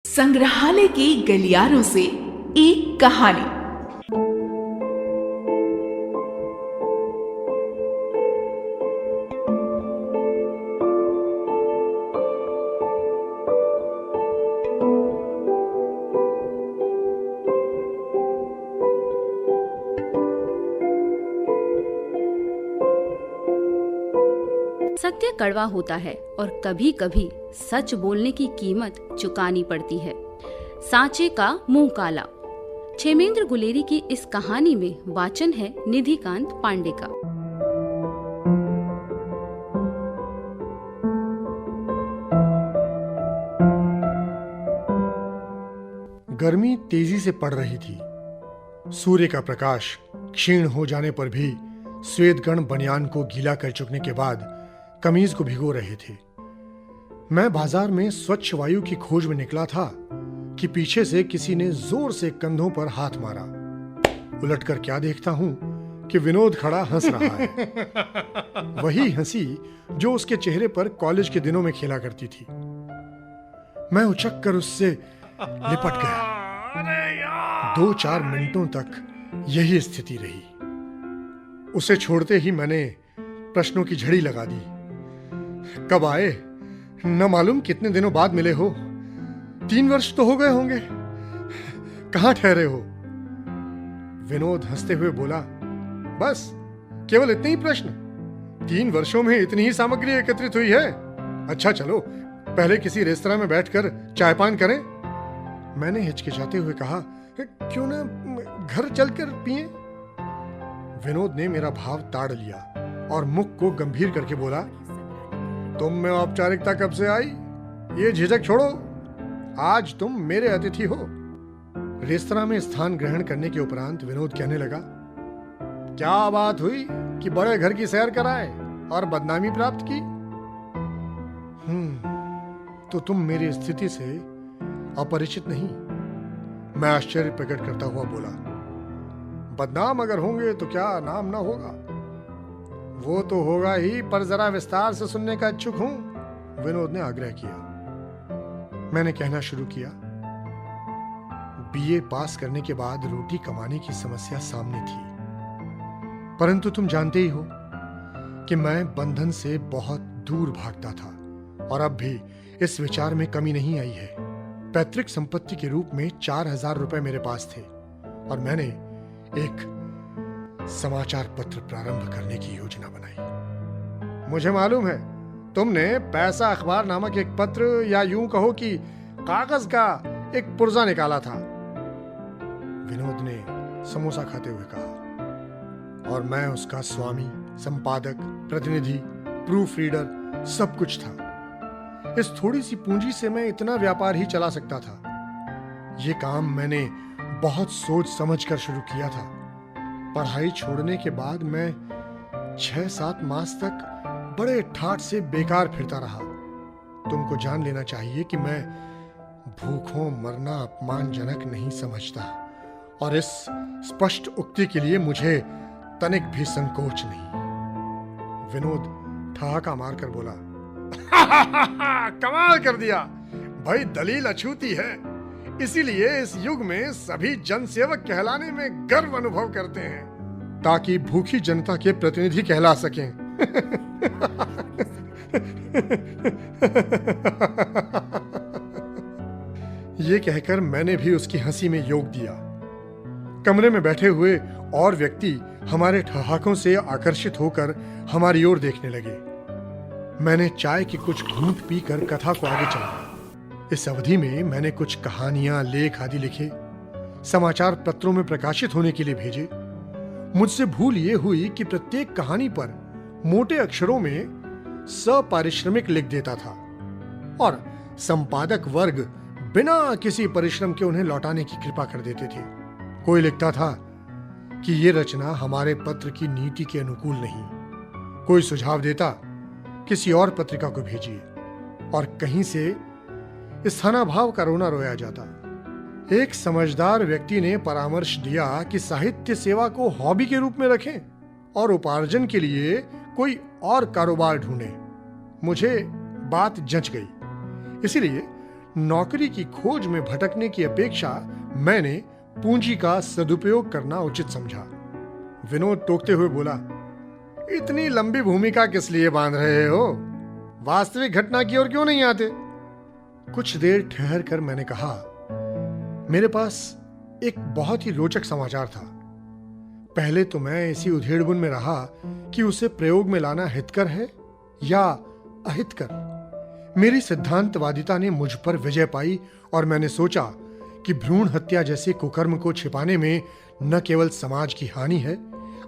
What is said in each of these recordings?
संग्रहालय के गलियारों से एक कहानी। सत्य कड़वा होता है और कभी कभी सच बोलने की कीमत चुकानी पड़ती है। सांचे का मुंह काला। क्षेमेंद्र गुलेरी की इस कहानी में वाचन है निधिकांत पांडे का। गर्मी तेजी से पड़ रही थी। सूर्य का प्रकाश क्षीण हो जाने पर भी श्वेतगण बनियान को गीला कर चुकने के बाद कमीज को भिगो रहे थे। मैं बाजार में स्वच्छ वायु की खोज में निकला था कि पीछे से किसी ने जोर से कंधों पर हाथ मारा। उलटकर क्या देखता हूं कि विनोद खड़ा हंस रहा है। वही हंसी जो उसके चेहरे पर कॉलेज के दिनों में खेला करती थी। मैं उचक कर उससे लिपट गया। 2-4 मिनटों तक यही स्थिति रही। उसे छोड़ते ही मैंने प्रश्नों की झड़ी लगा दी। कब आए? न मालूम कितने दिनों बाद मिले हो। 3 वर्ष तो हो गए होंगे। कहां ठहरे हो? विनोद हंसते हुए बोला, बस केवल इतने ही प्रश्न? 3 वर्षों में इतनी ही सामग्री एकत्रित हुई है? अच्छा चलो पहले किसी रेस्तरां में बैठकर चाय पान करें। मैंने हिचकिचाते हुए कहा, क्यों ना घर चलकर पिएं? विनोद ने मेरा भाव ताड़ लिया और मुख को गंभीर करके बोला, तुम में औपचारिकता कब से आई? ये झिझक छोड़ो, आज तुम मेरे अतिथि हो। रेस्तरां में स्थान ग्रहण करने के उपरांत विनोद कहने लगा, क्या बात हुई कि बड़े घर की सैर कराए और बदनामी प्राप्त की? तो तुम मेरी स्थिति से अपरिचित नहीं? मैं आश्चर्य प्रकट करता हुआ बोला, बदनाम अगर होंगे तो क्या नाम ना होगा? वो तो होगा ही, पर जरा विस्तार से सुनने का इच्छुक हूं। विनोद ने आग्रह किया। मैंने कहना शुरू किया। बीए पास करने के बाद रोटी कमाने की समस्या सामने थी, परंतु तुम जानते ही हो कि मैं बंधन से बहुत दूर भागता था और अब भी इस विचार में कमी नहीं आई है। पैतृक संपत्ति के रूप में 4000 रुपए मेरे पास थे और मैंने एक समाचार पत्र प्रारंभ करने की योजना बनाई। मुझे मालूम है तुमने पैसा अखबार नामक एक पत्र, या यूं कहो कि कागज का एक पुर्जा निकाला था। विनोद ने समोसा खाते हुए कहा। और मैं उसका स्वामी, संपादक, प्रतिनिधि, प्रूफ रीडर सब कुछ था। इस थोड़ी सी पूंजी से मैं इतना व्यापार ही चला सकता था। यह काम मैंने बहुत सोच समझ कर शुरू किया था। पढ़ाई छोड़ने के बाद मैं 6-7 मास तक बड़े ठाठ से बेकार फिरता रहा। तुमको जान लेना चाहिए कि मैं भूखों मरना अपमानजनक नहीं समझता और इस स्पष्ट उक्ति के लिए मुझे तनिक भी संकोच नहीं। विनोद ठहाका मारकर बोला, कमाल कर दिया भाई, दलील अछूती है। इसीलिए इस युग में सभी जनसेवक कहलाने में गर्व अनुभव करते हैं, ताकि भूखी जनता के प्रतिनिधि कहला सकें। ये कहकर मैंने भी उसकी हंसी में योग दिया। कमरे में बैठे हुए और व्यक्ति हमारे ठहाकों से आकर्षित होकर हमारी ओर देखने लगे। मैंने चाय की कुछ घूंट पीकर कथा को आगे चलाया। इस अवधि में मैंने कुछ कहानियां, लेख आदि लिखे, समाचार पत्रों में प्रकाशित होने के लिए भेजे। मुझसे भूल ये हुई कि प्रत्येक कहानी पर मोटे अक्षरों में सपारिश्रमिक लिख देता था और संपादक वर्ग बिना किसी परिश्रम के उन्हें लौटाने की कृपा कर देते थे। कोई लिखता था कि ये रचना हमारे पत्र की नीति के अनुकूल नहीं। कोई सुझाव देता, किसी और पत्रिका को भेजिए, और कहीं से स्थानाभाव का रोना रोया जाता। एक समझदार व्यक्ति ने परामर्श दिया कि साहित्य सेवा को हॉबी के रूप में रखें और उपार्जन के लिए कोई और कारोबार ढूंढे। मुझे बात जंच गई, इसीलिए नौकरी की खोज में भटकने की अपेक्षा मैंने पूंजी का सदुपयोग करना उचित समझा। विनोद टोकते हुए बोला, इतनी लंबी भूमिका किस लिए बांध रहे हो? वास्तविक घटना की ओर क्यों नहीं आते? कुछ देर ठहर कर मैंने कहा, मेरे पास एक बहुत ही रोचक समाचार था। पहले तो मैं इसी उधेड़बुन में रहा कि उसे प्रयोग में लाना हितकर है या अहितकर। मेरी सिद्धांतवादिता ने मुझ पर विजय पाई और मैंने सोचा कि भ्रूण हत्या जैसे कुकर्म को छिपाने में न केवल समाज की हानि है,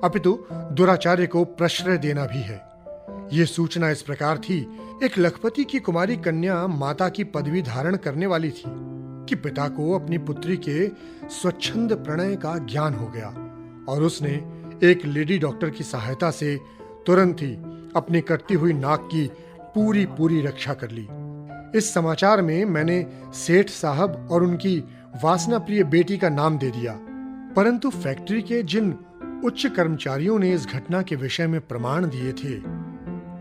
अपितु दुराचार्य को प्रश्रय देना भी है। यह सूचना इस प्रकार थी, एक लखपति की कुमारी कन्या माता की पदवी धारण करने वाली थी कि पिता को अपनी पुत्री के स्वच्छंद प्रणय का ज्ञान हो गया और उसने एक लेडी डॉक्टर की सहायता से तुरंत ही अपनी कटती हुई नाक की पूरी रक्षा कर ली। इस समाचार में मैंने सेठ साहब और उनकी वासना प्रिय बेटी का नाम दे दिया, परंतु फैक्ट्री के जिन उच्च कर्मचारियों ने इस घटना के विषय में प्रमाण दिए थे,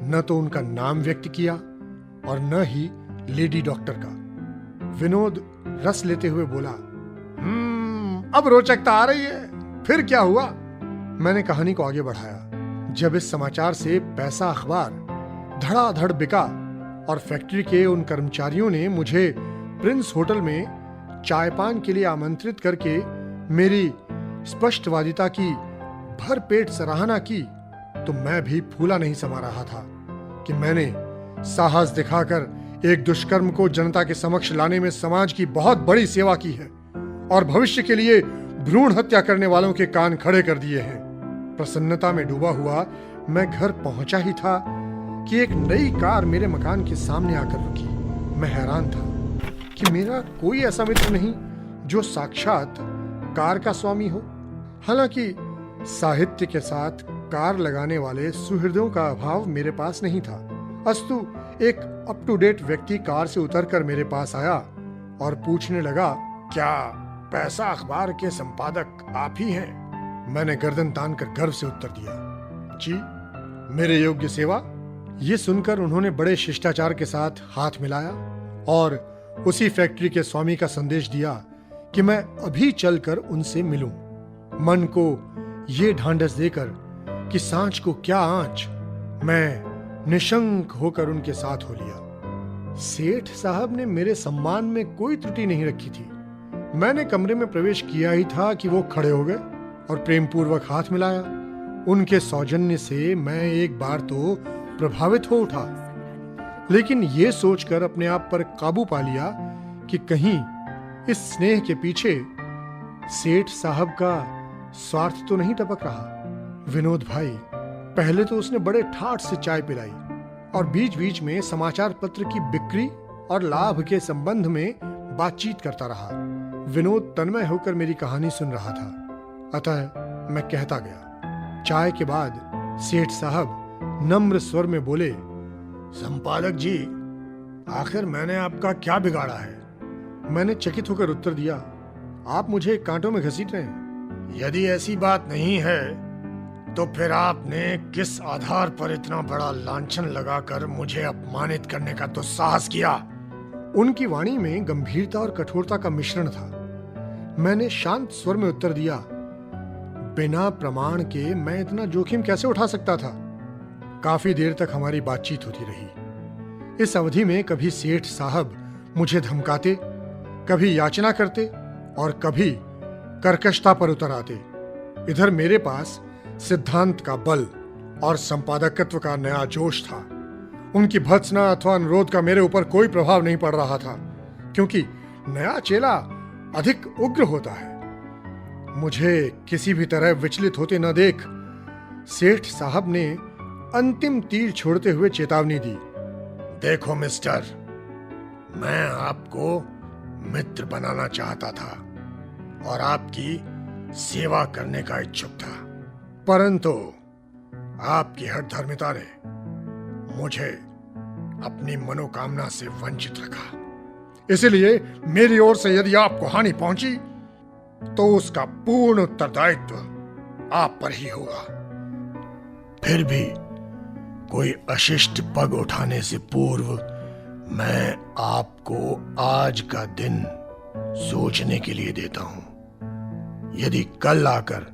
न तो उनका नाम व्यक्त किया और न ही लेडी डॉक्टर का। विनोद रस लेते हुए बोला, अब रोचकता आ रही है, फिर क्या हुआ? मैंने कहानी को आगे बढ़ाया। जब इस समाचार से पैसा अखबार धड़ाधड़ बिका और फैक्ट्री के उन कर्मचारियों ने मुझे प्रिंस होटल में चायपान के लिए आमंत्रित करके मेरी स्पष्टवादिता की भरपेट सराहना की, तो मैं भी फूला नहीं समा रहा था कि मैंने साहस दिखाकर एक दुष्कर्म को जनता के समक्ष लाने में समाज की बहुत बड़ी सेवा की है और भविष्य के लिए भ्रूण हत्या करने वालों के कान खड़े कर दिए हैं। प्रसन्नता में डूबा हुआ मैं घर पहुंचा ही था कि एक नई कार मेरे मकान के सामने आकर रुकी। मैं हैरान था कि मेरा कोई ऐसा मित्र नहीं जो साक्षात कार का स्वामी हो। हालांकि साहित्य के साथ कार लगाने वाले सुहृदों का अभाव मेरे पास नहीं था, अस्तु एक अप टू डेट व्यक्ति कार से उतरकर मेरे पास आया और पूछने लगा, क्या पैसा अखबार के संपादक आप ही हैं? मैंने गर्दन तानकर गर्व से उत्तर दिया, जी, मेरे योग्य सेवा। ये सुनकर उन्होंने बड़े शिष्टाचार के साथ हाथ मिलाया और उसी फैक्ट्री के स्वामी का संदेश दिया कि मैं अभी चलकर उनसे मिलूं। मन को ये ढांढस देकर कि सांच को क्या आंच, मैं निशंक होकर उनके साथ हो लिया। सेठ साहब ने मेरे सम्मान में कोई त्रुटि नहीं रखी थी। मैंने कमरे में प्रवेश किया ही था कि वो खड़े हो गए और प्रेम पूर्वक हाथ मिलाया। उनके सौजन्य से मैं एक बार तो प्रभावित हो उठा, लेकिन ये सोचकर अपने आप पर काबू पा लिया कि कहीं इस स्नेह के पीछे सेठ साहब का स्वार्थ तो नहीं टपक रहा। विनोद भाई, पहले तो उसने बड़े ठाठ से चाय पिलाई और बीच बीच में समाचार पत्र की बिक्री और लाभ के संबंध में बातचीत करता रहा। विनोद तन्मय होकर मेरी कहानी सुन रहा था, अतः मैं कहता गया। चाय के बाद सेठ साहब नम्र स्वर में बोले, संपादक जी, आखिर मैंने आपका क्या बिगाड़ा है? मैंने चकित होकर उत्तर दिया, आप मुझे कांटों में घसीट रहे हैं। यदि ऐसी बात नहीं है तो फिर आपने किस आधार पर इतना बड़ा लांछन लगाकर मुझे अपमानित करने का तो साहस किया? उनकी वाणी में गंभीरता और कठोरता का मिश्रण था। मैंने शांत स्वर में उत्तर दिया, बिना प्रमाण के मैं इतना जोखिम कैसे उठा सकता था? काफी देर तक हमारी बातचीत होती रही। इस अवधि में कभी सेठ साहब मुझे धमकाते, कभी याचना करते और कभी कर्कशता पर उतर आते। इधर मेरे पास सिद्धांत का बल और संपादकत्व का नया जोश था। उनकी भर्त्सना अथवा अनुरोध का मेरे ऊपर कोई प्रभाव नहीं पड़ रहा था, क्योंकि नया चेला अधिक उग्र होता है। मुझे किसी भी तरह विचलित होते न देख सेठ साहब ने अंतिम तीर छोड़ते हुए चेतावनी दी, देखो मिस्टर, मैं आपको मित्र बनाना चाहता था और आपकी सेवा करने का इच्छुक था, परंतु आपकी हठधर्मिता ने मुझे अपनी मनोकामना से वंचित रखा। इसलिए मेरी ओर से यदि आपको हानि पहुंची तो उसका पूर्ण उत्तरदायित्व आप पर ही होगा। फिर भी कोई अशिष्ट पग उठाने से पूर्व मैं आपको आज का दिन सोचने के लिए देता हूं। यदि कल आकर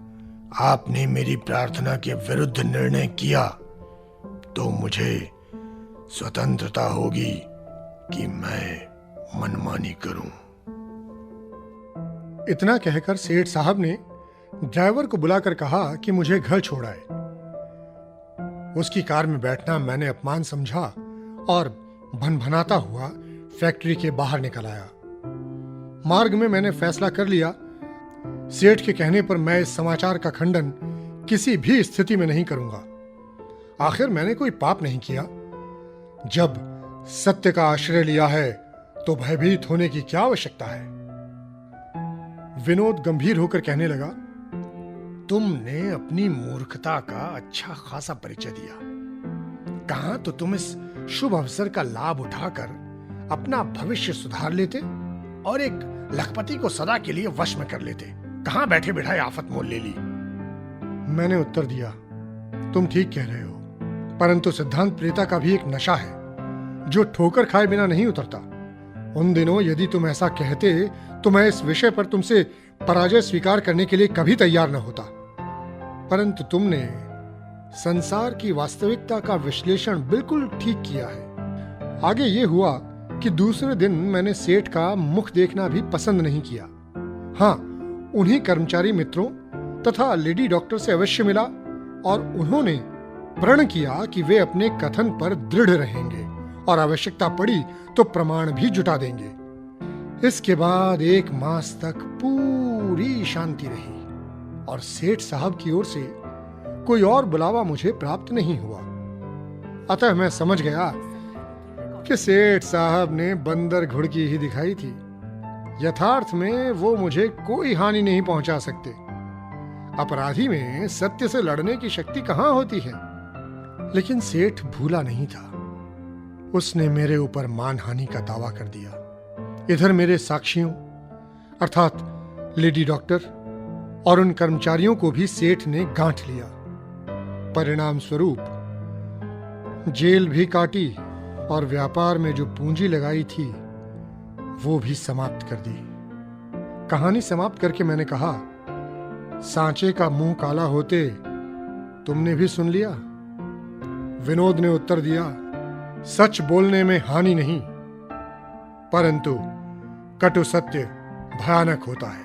आपने मेरी प्रार्थना के विरुद्ध निर्णय किया तो मुझे स्वतंत्रता होगी कि मैं मनमानी करूं। इतना कहकर सेठ साहब ने ड्राइवर को बुलाकर कहा कि मुझे घर छोड़ाए। उसकी कार में बैठना मैंने अपमान समझा और भनभनाता हुआ फैक्ट्री के बाहर निकल आया। मार्ग में मैंने फैसला कर लिया, सेठ के कहने पर मैं इस समाचार का खंडन किसी भी स्थिति में नहीं करूंगा। आखिर मैंने कोई पाप नहीं किया। जब सत्य का आश्रय लिया है तो भयभीत होने की क्या आवश्यकता है। विनोद गंभीर होकर कहने लगा, तुमने अपनी मूर्खता का अच्छा खासा परिचय दिया। कहां तो तुम इस शुभ अवसर का लाभ उठाकर अपना भविष्य सुधार लेते और एक लखपति को सदा के लिए वश में कर लेते। कहां बैठे बिठाए आफत मोल ले ली। मैंने उत्तर दिया, तुम ठीक कह रहे हो, परंतु सिद्धांत प्रेता का भी एक नशा है जो ठोकर खाए बिना नहीं उतरता। उन दिनों यदि तुम ऐसा कहते तो मैं इस विषय पर तुमसे पराजय स्वीकार करने के लिए कभी तैयार न होता, परंतु तुमने संसार की वास्तविकता का विश्लेषण बिल्कुल ठीक किया है। आगे ये हुआ कि दूसरे दिन मैंने सेठ का मुख देखना भी पसंद नहीं किया। हाँ, उन्हीं कर्मचारी मित्रों तथा लेडी डॉक्टर से अवश्य मिला और उन्होंने प्रण किया कि वे अपने कथन पर दृढ़ रहेंगे और आवश्यकता पड़ी तो प्रमाण भी जुटा देंगे। इसके बाद 1 मास तक पूरी शांति रही और सेठ साहब की ओर से कोई और बुलावा मुझे प्राप्त नहीं हुआ। अतः मैं समझ गया कि सेठ साहब ने बंदर घुड़की ही दिखाई थी। यथार्थ में वो मुझे कोई हानि नहीं पहुंचा सकते। अपराधी में सत्य से लड़ने की शक्ति कहां होती है। लेकिन सेठ भूला नहीं था। उसने मेरे ऊपर मानहानि का दावा कर दिया। इधर मेरे साक्षियों अर्थात लेडी डॉक्टर और उन कर्मचारियों को भी सेठ ने गांठ लिया। परिणाम स्वरूप जेल भी काटी और व्यापार में जो पूंजी लगाई थी वो भी समाप्त कर दी। कहानी समाप्त करके मैंने कहा, सांचे का मुंह काला होते तुमने भी सुन लिया। विनोद ने उत्तर दिया, सच बोलने में हानि नहीं, परंतु कटु सत्य भयानक होता है।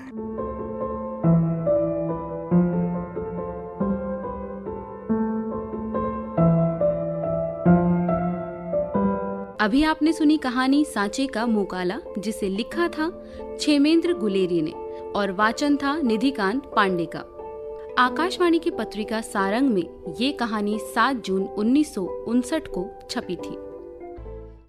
अभी आपने सुनी कहानी सांचे का मुंह काला, जिसे लिखा था क्षेमेंद्र गुलेरी ने और वाचन था निधिकांत पांडे का। आकाशवाणी की पत्रिका सारंग में ये कहानी 7 जून 1959 को छपी थी।